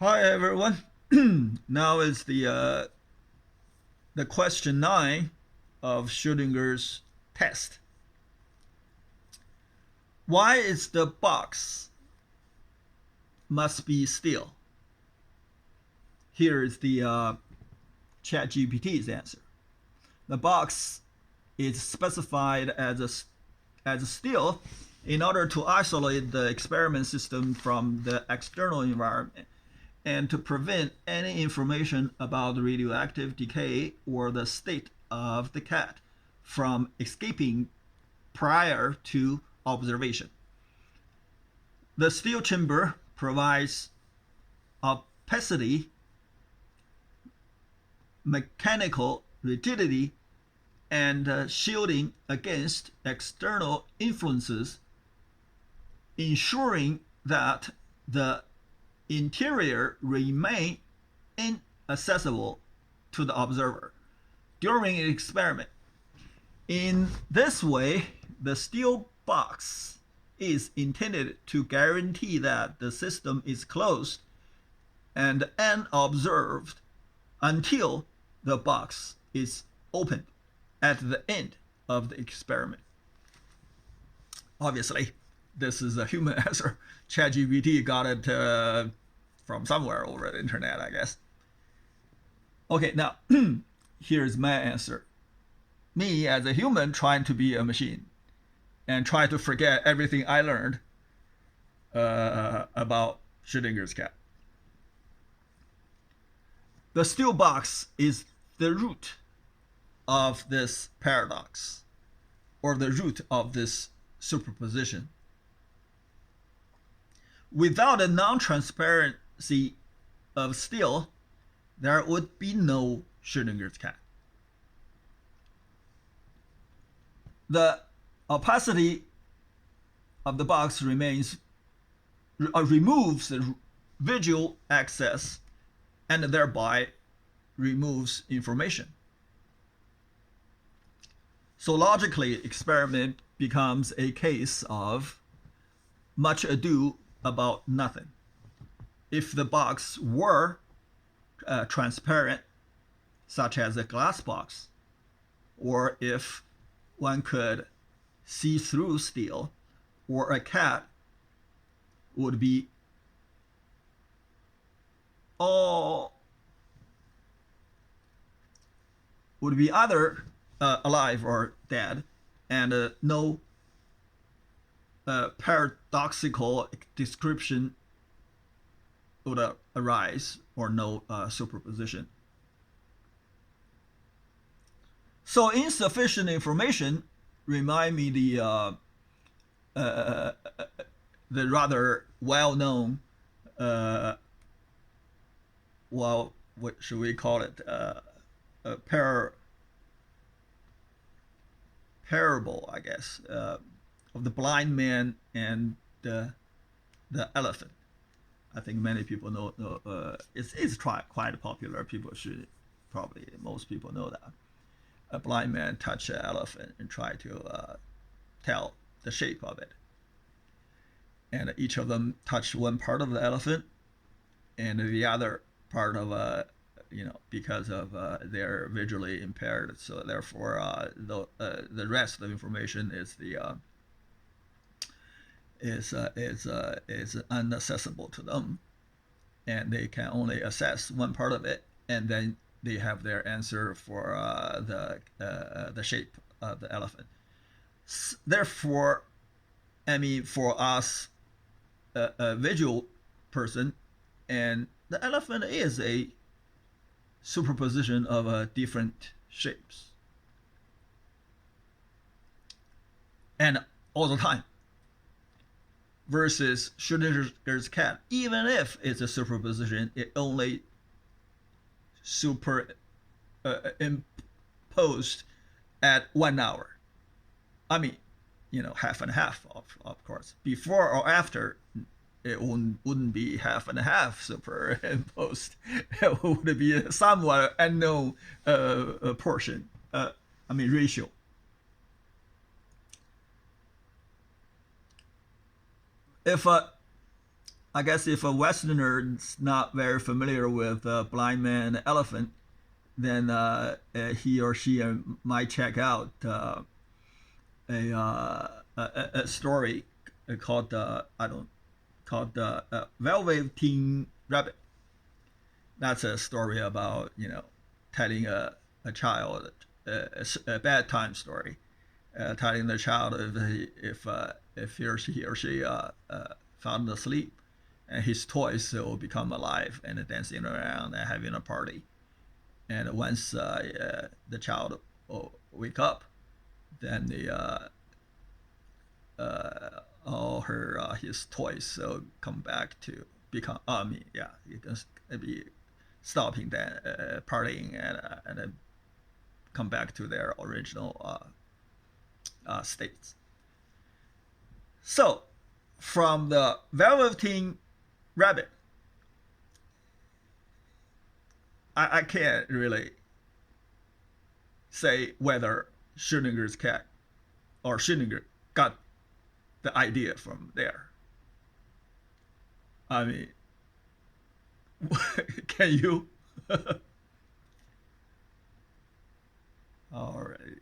Hi everyone. Now is the question 9 of Schrödinger's test. Why is the box must be still? Here is the ChatGPT's answer. The box is specified as a still in order to isolate the experiment system from the external environment and to prevent any information about radioactive decay or the state of the cat from escaping prior to observation. The steel chamber provides opacity, mechanical rigidity, and shielding against external influences, ensuring that the interior remain inaccessible to the observer during an experiment. In this way, the steel box is intended to guarantee that the system is closed and unobserved until the box is opened at the end of the experiment. Obviously, this is a human answer. ChatGPT got it from somewhere over the internet, I guess. Okay, now here's my answer. Me as a human trying to be a machine and try to forget everything I learned about Schrödinger's cat. The steel box is the root of this paradox, or the root of this superposition. Without a non-transparency of steel, there would be no Schrödinger's cat. The opacity of the box removes the visual access and thereby removes information. So logically, experiment becomes a case of much ado about nothing. If the box were transparent, such as a glass box, or if one could see through steel, or a cat would be either alive or dead, and no paradoxical description would arise, or no superposition. So insufficient information remind me the rather well-known, well, what should we call it? Parable, I guess, of the blind man and the elephant. I think many people know it's quite popular. People should probably, most people know that. A blind man touch an elephant and try to tell the shape of it. And each of them touch one part of the elephant, and the other part of because of they're visually impaired, so therefore the rest of the information is inaccessible to them, and they can only assess one part of it, and then they have their answer for the shape of the elephant. Therefore, I mean, for us, a visual person, and the elephant is a superposition of different shapes, and all the time. Versus Schrödinger's cat, even if it's a superposition, it only imposed at 1 hour. I mean, half and half, of course. Before or after, it wouldn't be half and half superimposed. It would be a somewhat unknown portion. Ratio. If I guess if a Westerner is not very familiar with blind man and elephant, then he or she might check out a story called Velveteen Rabbit. That's a story about telling a child a bad time story, telling the child if he or she found asleep, and his toys will become alive and dancing around and having a party. And once the child will wake up, then all his toys will come back to become. You can be stopping then partying and then come back to their original states. So, from the Velveteen Rabbit, I can't really say whether Schrödinger's cat or Schrödinger got the idea from there. I mean, can you? All right.